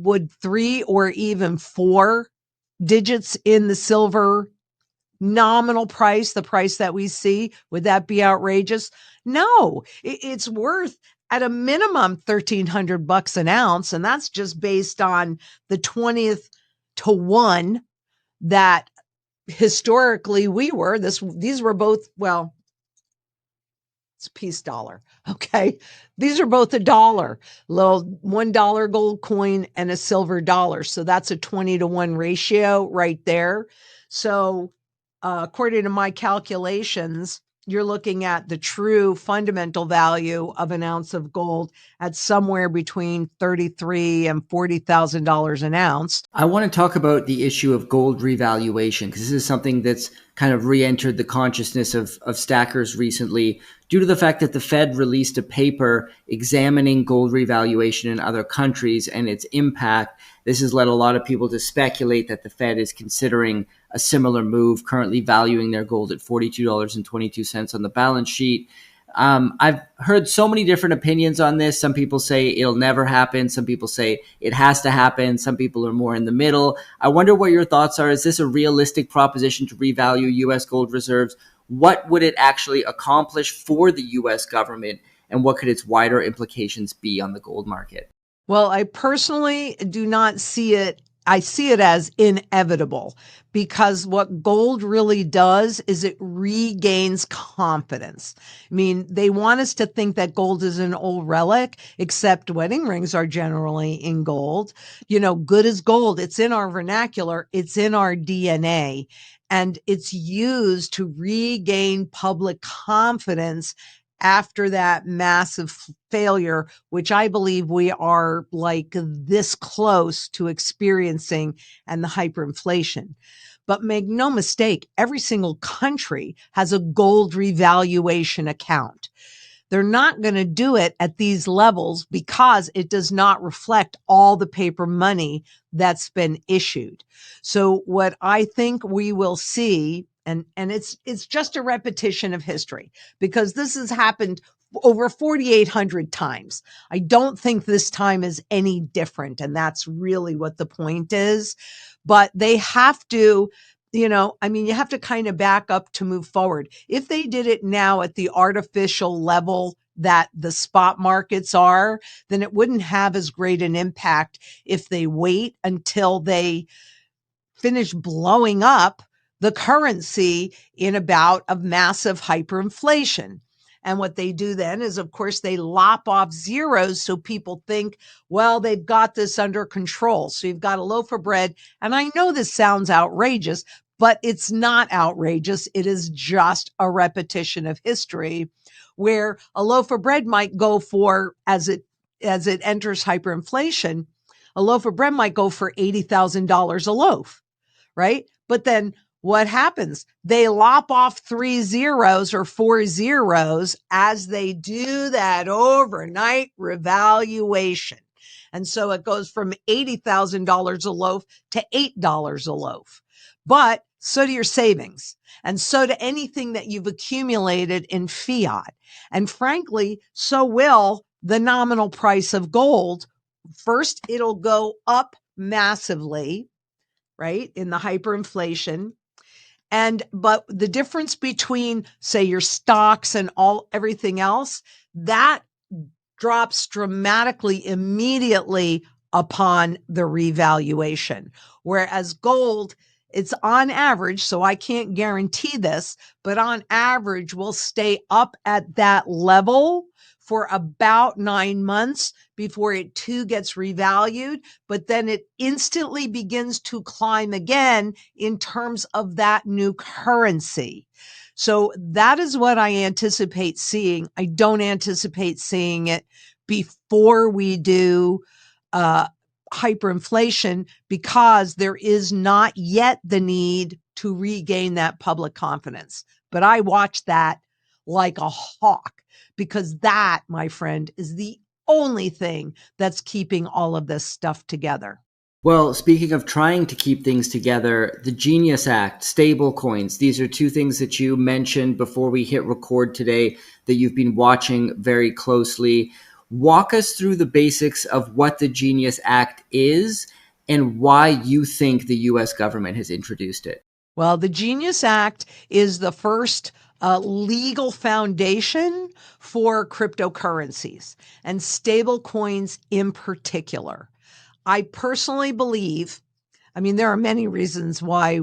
would 3 or even 4 digits in the silver nominal price, the price that we see, would that be outrageous? No, it's worth at a minimum $1,300 an ounce. And that's just based on the 20th to 1 that historically we were. These were both, well, it's peace dollar. Okay. These are both $1, little $1 gold coin and a silver dollar. So that's a 20 to 1 ratio right there. So according to my calculations, you're looking at the true fundamental value of an ounce of gold at somewhere between $33,000 and $40,000 an ounce. I want to talk about the issue of gold revaluation, because this is something that's kind of re-entered the consciousness of stackers recently due to the fact that the Fed released a paper examining gold revaluation in other countries and its impact. This has led a lot of people to speculate that the Fed is considering a similar move, currently valuing their gold at $42.22 on the balance sheet. I've heard so many different opinions on this. Some people say it'll never happen. Some people say it has to happen. Some people are more in the middle. I wonder what your thoughts are. Is this a realistic proposition to revalue U.S. gold reserves? What would it actually accomplish for the U.S. government? And what could its wider implications be on the gold market? Well, I personally do not see it. I see it as inevitable, because what gold really does is it regains confidence. I mean, they want us to think that gold is an old relic, except wedding rings are generally in gold. You know, good as gold. It's in our vernacular. It's in our DNA, and it's used to regain public confidence after that massive failure, which I believe we are like this close to experiencing, and the hyperinflation. But make no mistake, every single country has a gold revaluation account. They're not going to do it at these levels because it does not reflect all the paper money that's been issued. So what I think we will see, and it's just a repetition of history, because this has happened over 4,800 times. I don't think this time is any different. And that's really what the point is. But they have to, you have to kind of back up to move forward. If they did it now at the artificial level that the spot markets are, then it wouldn't have as great an impact if they wait until they finish blowing up the currency in a bout of massive hyperinflation. And what they do then is, of course, they lop off zeros so people think, well, they've got this under control. So you've got a loaf of bread. And I know this sounds outrageous, but it's not outrageous. It is just a repetition of history, where a loaf of bread might go for, as it enters hyperinflation, a loaf of bread might go for $80,000 a loaf, right? But then what happens? They lop off 3 zeros or 4 zeros as they do that overnight revaluation. And so it goes from $80,000 a loaf to $8 a loaf. But so do your savings, and so to anything that you've accumulated in fiat. And frankly, so will the nominal price of gold. First, it'll go up massively, right, in the hyperinflation. But the difference between, say, your stocks and everything else, that drops dramatically immediately upon the revaluation. Whereas gold, it's on average, so I can't guarantee this, but on average will stay up at that level for about 9 months before it too gets revalued, but then it instantly begins to climb again in terms of that new currency. So that is what I anticipate seeing. I don't anticipate seeing it before we do hyperinflation, because there is not yet the need to regain that public confidence. But I watch that like a hawk, because that, my friend, is the only thing that's keeping all of this stuff together. Well, speaking of trying to keep things together, the Genius Act, stablecoins, these are two things that you mentioned before we hit record today that you've been watching very closely. Walk us through the basics of what the Genius Act is and why you think the U.S. government has introduced it. Well, the Genius Act is the first legal foundation for cryptocurrencies and stable coins in particular. I personally believe, there are many reasons why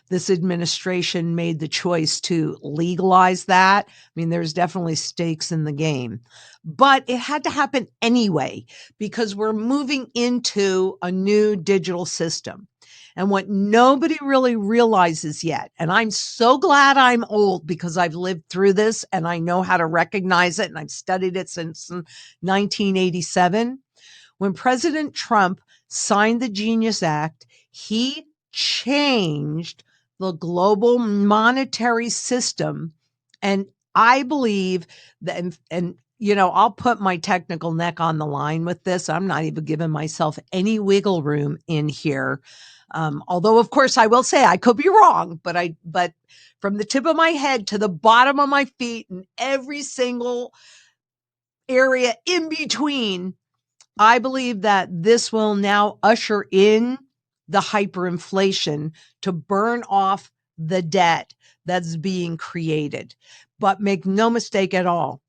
this administration made the choice to legalize that. There's definitely stakes in the game, but it had to happen anyway because we're moving into a new digital system. And what nobody really realizes yet, and I'm so glad I'm old because I've lived through this and I know how to recognize it, and I've studied it since 1987. When President Trump signed the Genius Act, he changed the global monetary system. And I believe that, I'll put my technical neck on the line with this. I'm not even giving myself any wiggle room in here. Although, of course, I will say I could be wrong, but from the tip of my head to the bottom of my feet and every single area in between, I believe that this will now usher in the hyperinflation to burn off the debt that's being created. But make no mistake at all,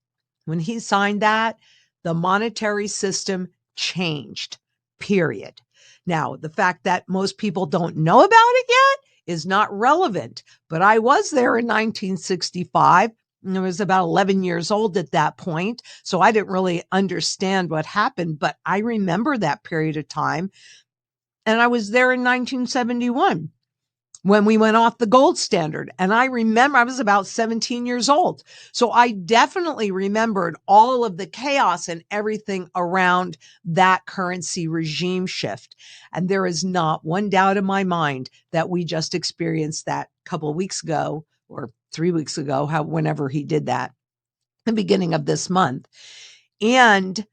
when he signed that, the monetary system changed, period. Now, the fact that most people don't know about it yet is not relevant, but I was there in 1965. I was about 11 years old at that point, so I didn't really understand what happened, but I remember that period of time. And I was there in 1971 when we went off the gold standard. And I remember I was about 17 years old. So I definitely remembered all of the chaos and everything around that currency regime shift. And there is not one doubt in my mind that we just experienced that a couple of weeks ago or 3 weeks ago, whenever he did that, the beginning of this month. And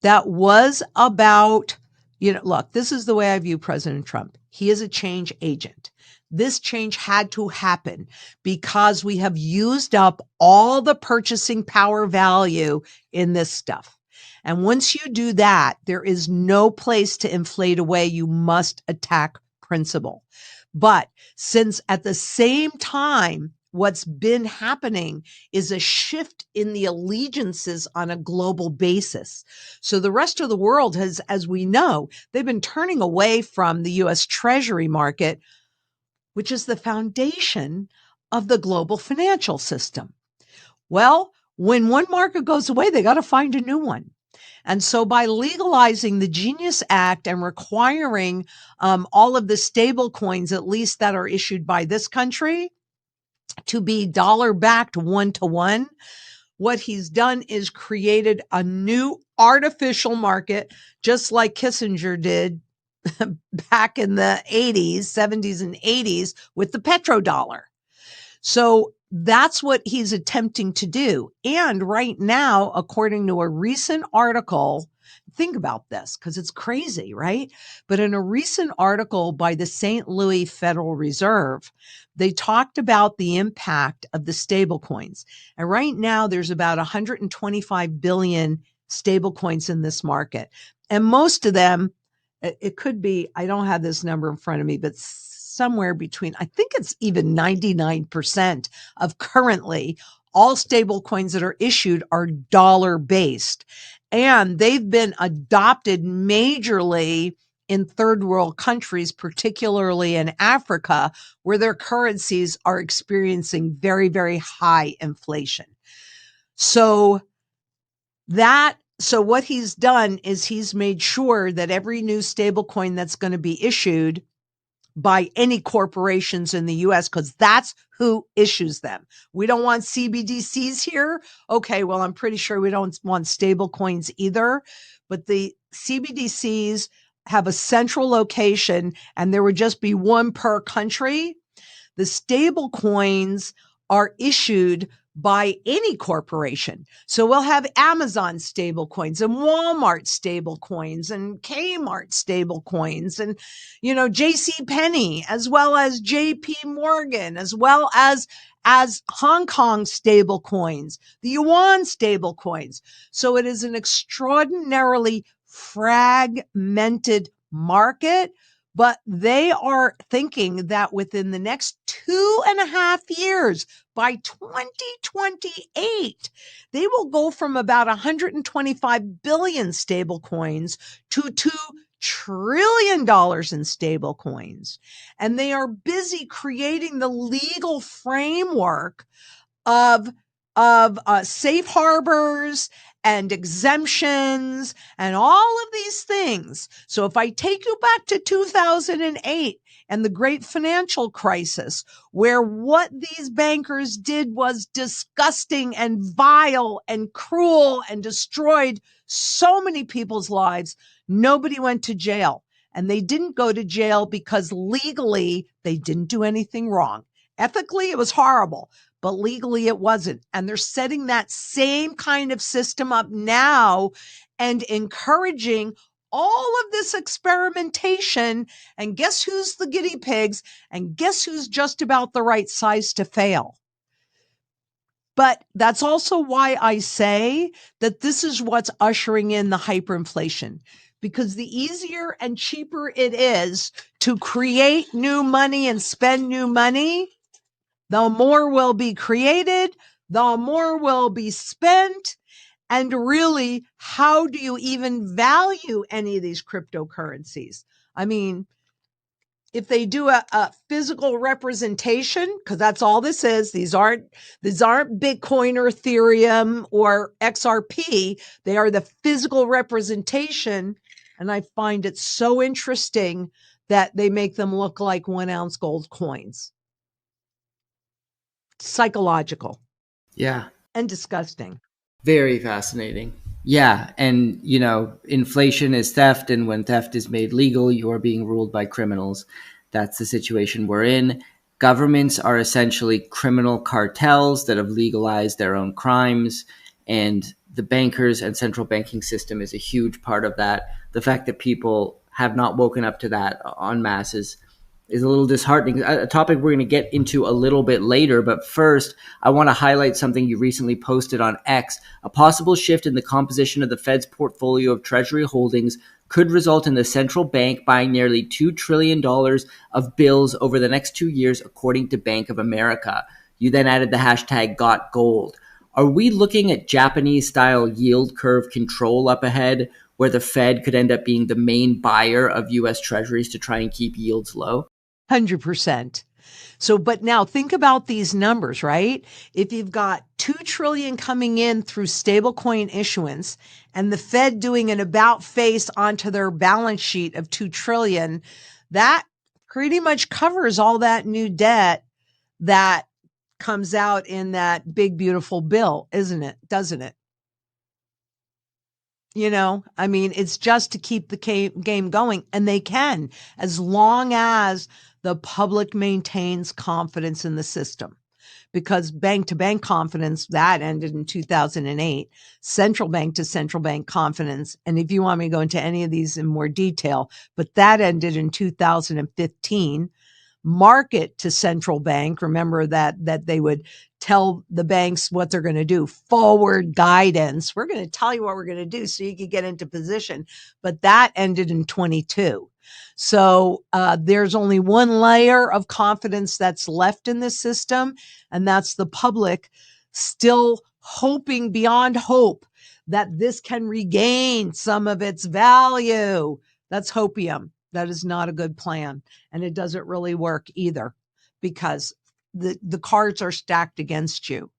that was about, look, this is the way I view President Trump. He is a change agent. This change had to happen because we have used up all the purchasing power value in this stuff. And once you do that, there is no place to inflate away. You must attack principle. But since at the same time, what's been happening is a shift in the allegiances on a global basis. So the rest of the world has, as we know, they've been turning away from the U.S. Treasury market, which is the foundation of the global financial system. Well, when one market goes away, they got to find a new one. And so by legalizing the Genius Act and requiring all of the stable coins, at least that are issued by this country, to be dollar-backed one-to-one, what he's done is created a new artificial market, just like Kissinger did back in the 80s, 70s and 80s with the petrodollar. So that's what he's attempting to do. And right now, according to a recent article, think about this because it's crazy, right? But in a recent article by the St. Louis Federal Reserve, they talked about the impact of the stablecoins. And right now, there's about 125 billion stablecoins in this market. And most of them, it could be, I don't have this number in front of me, but somewhere between, I think it's even 99% of currently all stable coins that are issued are dollar based. And they've been adopted majorly in third world countries, particularly in Africa, where their currencies are experiencing very, very high inflation. So what he's done is he's made sure that every new stable coin that's going to be issued by any corporations in the US, because that's who issues them. We don't want CBDCs here. Okay, well, I'm pretty sure we don't want stable coins either, but the CBDCs have a central location and there would just be one per country. The stable coins are issued by any corporation. So we'll have Amazon stable coins and Walmart stable coins and Kmart stable coins and, JC Penney, as well as JP Morgan, as well as Hong Kong stable coins, the yuan stable coins. So it is an extraordinarily fragmented market, but they are thinking that within the next 2.5 years, by 2028, they will go from about 125 billion stable coins to $2 trillion in stable coins. And they are busy creating the legal framework of safe harbors and exemptions and all of these things. So if I take you back to 2008 and the great financial crisis, where what these bankers did was disgusting and vile and cruel and destroyed so many people's lives, nobody went to jail. And they didn't go to jail because legally they didn't do anything wrong. Ethically, it was horrible, but legally it wasn't. And they're setting that same kind of system up now and encouraging all of this experimentation. And guess who's the guinea pigs? And guess who's just about the right size to fail? But that's also why I say that this is what's ushering in the hyperinflation, because the easier and cheaper it is to create new money and spend new money, the more will be created, the more will be spent. And really, how do you even value any of these cryptocurrencies? I mean, if they do a physical representation, because that's all this is, these aren't Bitcoin or Ethereum or XRP. They are the physical representation. And I find it so interesting that they make them look like 1 ounce gold coins. Psychological. Yeah. And disgusting. Very fascinating. Yeah. And, inflation is theft. And when theft is made legal, you are being ruled by criminals. That's the situation we're in. Governments are essentially criminal cartels that have legalized their own crimes. And the bankers and central banking system is a huge part of that. The fact that people have not woken up to that en masse is a little disheartening. A topic we're going to get into a little bit later. But first, I want to highlight something you recently posted on X. A possible shift in the composition of the Fed's portfolio of Treasury holdings could result in the central bank buying nearly $2 trillion of bills over the next 2 years, according to Bank of America. You then added the hashtag #GotGold. Are we looking at Japanese-style yield curve control up ahead, where the Fed could end up being the main buyer of U.S. Treasuries to try and keep yields low? 100%. So, but now think about these numbers, right? If you've got 2 trillion coming in through stablecoin issuance and the Fed doing an about face onto their balance sheet of 2 trillion, that pretty much covers all that new debt that comes out in that big, beautiful bill, isn't it? Doesn't it? I mean, it's just to keep the game going, and they can, as long as the public maintains confidence in the system. Because bank to bank confidence, that ended in 2008, central bank to central bank confidence. And if you want me to go into any of these in more detail, but that ended in 2015. Market to central bank. Remember that they would tell the banks what they're going to do. Forward guidance. We're going to tell you what we're going to do so you can get into position. But that ended in 22. So there's only one layer of confidence that's left in this system, and that's the public still hoping beyond hope that this can regain some of its value. That's hopium. That is not a good plan. And it doesn't really work either, because the cards are stacked against you.